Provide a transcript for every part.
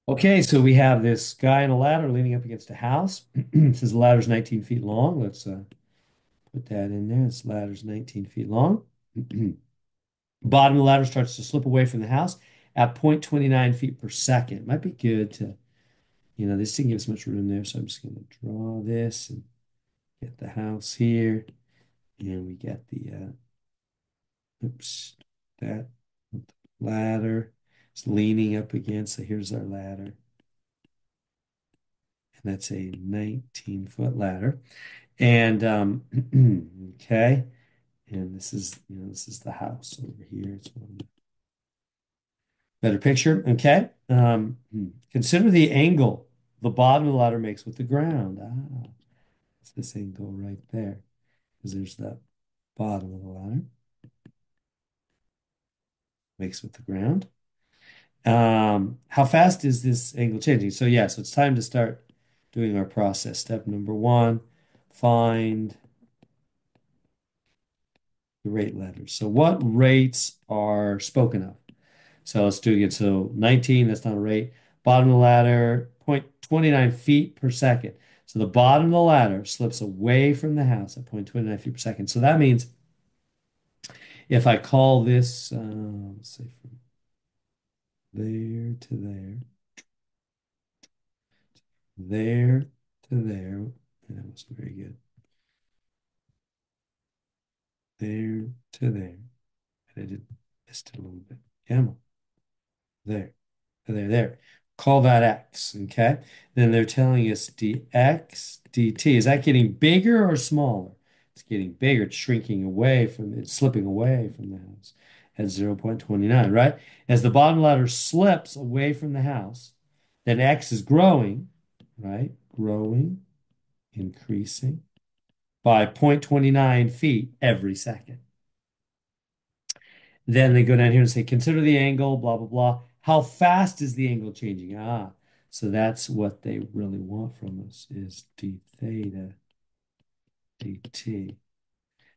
Okay, so we have this guy in a ladder leaning up against a house. It says the ladder's 19 feet long. Let's put that in there. This ladder's 19 feet long. Bottom of the ladder starts to slip away from the house at 0.29 feet per second. Might be good to, this didn't give us much room there, so I'm just going to draw this and get the house here. And we get the, oops, that ladder. It's leaning up against, so here's our ladder. And that's a 19-foot ladder. And okay, and this is the house over here. It's one better picture. Okay. Consider the angle the bottom of the ladder makes with the ground. It's this angle right there. Because there's the bottom of the ladder makes with the ground. How fast is this angle changing? So yeah, so it's time to start doing our process. Step number one, find the rate letters. So what rates are spoken of? So let's do it again. So 19, that's not a rate. Bottom of the ladder, 0.29 feet per second. So the bottom of the ladder slips away from the house at 0.29 feet per second. So that means if I call this, let's say from there to there, there to there, that wasn't very good. There to there. And I did missed it a little bit. Camel. There. There. Call that x, okay? Then they're telling us dx dt. Is that getting bigger or smaller? It's getting bigger. It's shrinking away it's slipping away from the house at 0.29, right? As the bottom ladder slips away from the house, then x is growing, right? Growing, increasing by 0.29 feet every second. Then they go down here and say, consider the angle, blah, blah, blah. How fast is the angle changing? So that's what they really want from us is d theta dt.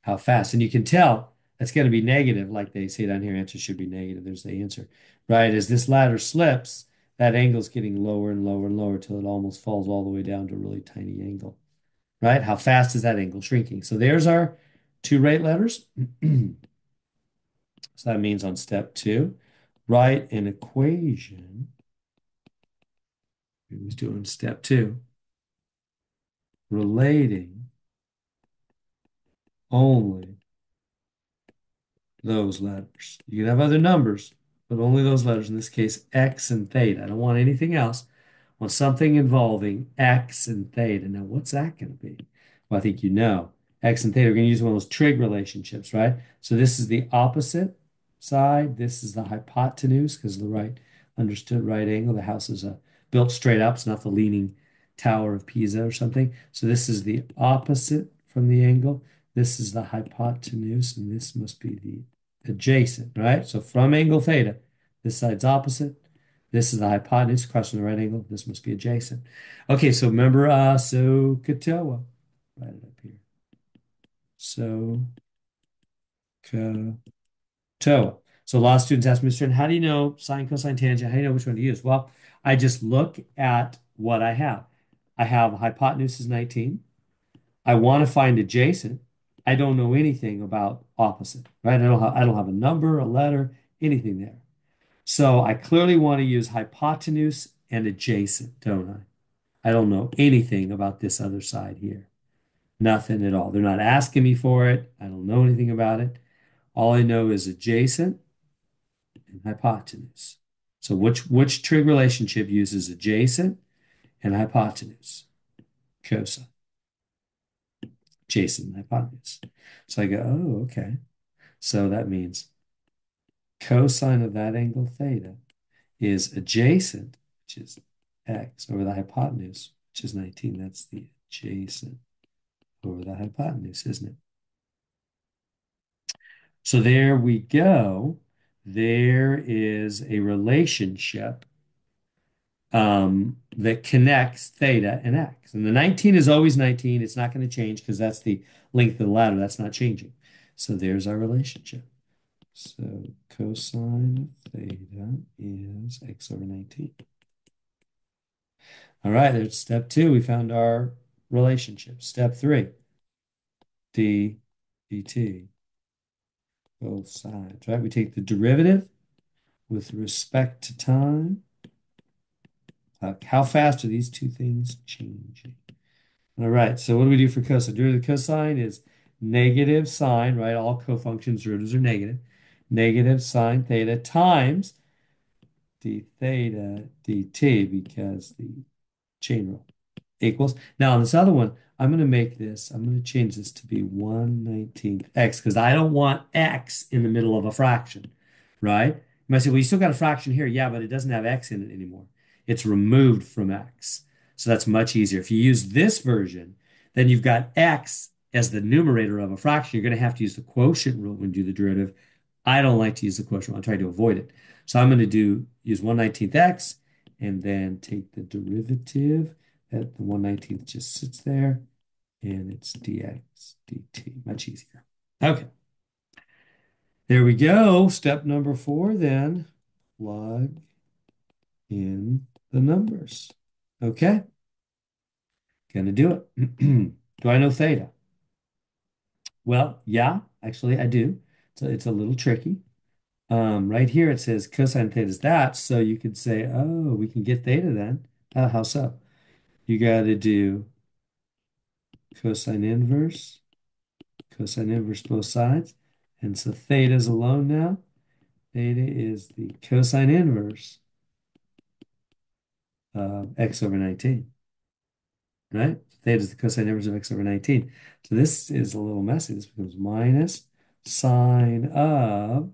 How fast? And you can tell that's going to be negative, like they say down here, answer should be negative. There's the answer, right? As this ladder slips, that angle is getting lower and lower and lower till it almost falls all the way down to a really tiny angle, right? How fast is that angle shrinking? So there's our two rate letters. So that means on step two, write an equation. We was doing step two, relating only those letters. You can have other numbers, but only those letters, in this case, x and theta. I don't want anything else. I want something involving x and theta. Now, what's that going to be? Well, I think you know. X and theta, we're going to use one of those trig relationships, right? So this is the opposite side. This is the hypotenuse because the right understood right angle. The house is built straight up. It's not the leaning tower of Pisa or something. So this is the opposite from the angle. This is the hypotenuse, and this must be the adjacent, right? So from angle theta, this side's opposite. This is the hypotenuse crossing the right angle. This must be adjacent. Okay, so remember SOHCAHTOA. Write it up here. SOHCAHTOA. So a lot of students ask me, Mr. How do you know sine, cosine, tangent? How do you know which one to use? Well, I just look at what I have. I have hypotenuse is 19. I want to find adjacent. I don't know anything about opposite, right? I don't have a number, a letter, anything there. So I clearly want to use hypotenuse and adjacent, don't I? I don't know anything about this other side here. Nothing at all. They're not asking me for it. I don't know anything about it. All I know is adjacent and hypotenuse. So which trig relationship uses adjacent and hypotenuse? Cosine. Adjacent and hypotenuse. So I go, oh, okay. So that means cosine of that angle theta is adjacent, which is x, over the hypotenuse, which is 19. That's the adjacent over the hypotenuse, isn't it? So there we go. There is a relationship that connects theta and x. And the 19 is always 19. It's not going to change because that's the length of the ladder. That's not changing. So there's our relationship. So cosine of theta is x over 19. All right, there's step two. We found our relationship. Step three, d dt, both sides, right? We take the derivative with respect to time. How fast are these two things changing? All right, so what do we do for cosine? Derivative of cosine is negative sine, right? All cofunctions, derivatives are negative. Negative sine theta times d theta dt because the chain rule equals. Now on this other one, I'm going to make this, I'm going to change this to be 1/19th x because I don't want x in the middle of a fraction, right? You might say, well, you still got a fraction here. Yeah, but it doesn't have x in it anymore. It's removed from x. So that's much easier. If you use this version, then you've got x as the numerator of a fraction. You're going to have to use the quotient rule when you do the derivative. I don't like to use the quotient rule. I try to avoid it. So I'm going to use 1/19th x and then take the derivative that the 1/19th just sits there, and it's dx dt. Much easier. Okay, there we go. Step number four, then plug in the numbers. Okay, gonna do it. Do I know theta? Well, yeah, actually I do. So it's a little tricky. Right here it says cosine theta is that, so you could say, oh, we can get theta then. How so? You got to do cosine inverse both sides. And so theta is alone now. Theta is the cosine inverse of x over 19, right? Theta is the cosine inverse of x over 19. So this is a little messy. This becomes minus sine of,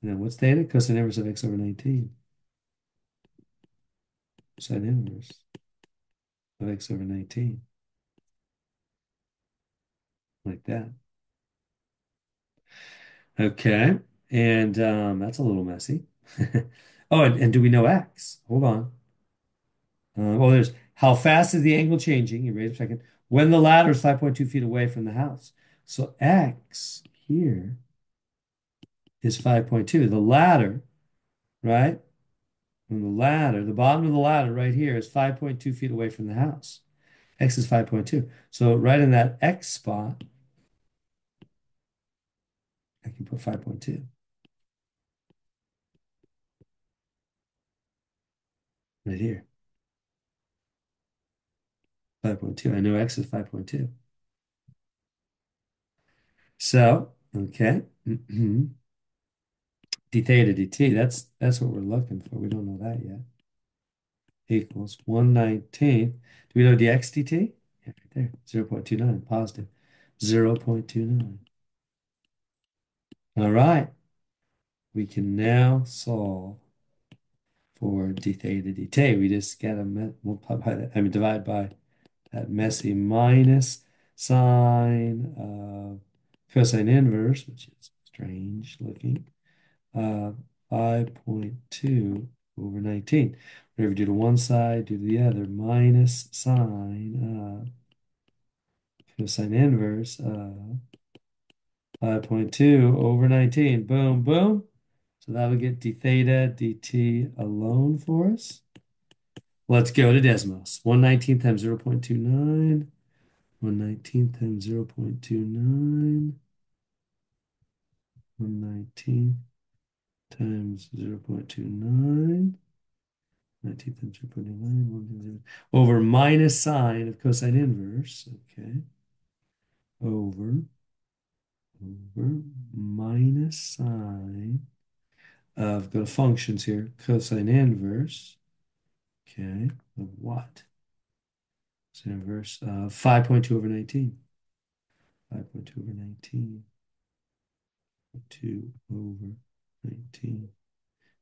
and then what's theta? Cosine inverse of x over 19. Sine inverse of x over 19, like that. Okay. And that's a little messy. Oh, and do we know x? Hold on. Well, there's how fast is the angle changing? You wait a second. When the ladder is 5.2 feet away from the house. So x here is 5.2. The ladder, right? From the ladder, the bottom of the ladder right here is 5.2 feet away from the house. X is 5.2. So right in that x spot, I can put 5.2 right here. 5.2. I know x is 5.2. So, okay. d theta dt, that's what we're looking for. We don't know that yet. Equals 1/19th. Do we know dx dt? Yeah, right there. 0.29, positive. 0.29. All right. We can now solve for d theta dt. We just got to multiply by that, divide by that messy minus sine of cosine inverse, which is strange looking, 5.2 over 19. Whatever you do to one side, do to the other, minus sine cosine inverse 5.2 over 19. Boom, boom. So that would get d theta dt alone for us. Let's go to Desmos. 1/19 times 0.29. 1/19 times 0.29. 1/19 times 0.29. 19 times 0.29. Over minus sine of cosine inverse. Okay. Over minus sine of, go to functions here, cosine inverse, okay, of what? Cosine inverse of 5.2 over 19. 5.2 over 19. 2 over 19.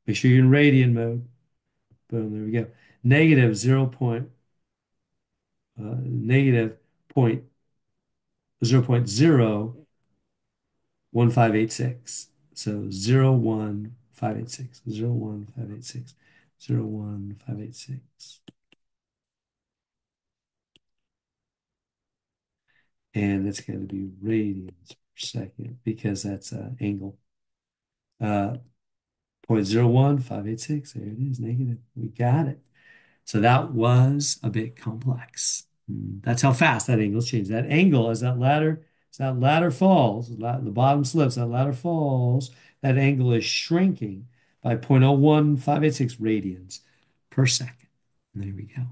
Make sure you're in radian mode. Boom, there we go. Negative 0.1586. So 0.1586, 0.1586, 0.1586. And that's going to be radians per second because that's angle. 0.01586, there it is, negative. We got it. So that was a bit complex. That's how fast that angle's changed. That angle, as that ladder falls, the bottom slips, that ladder falls, that angle is shrinking by 0.01586 radians per second. There we go.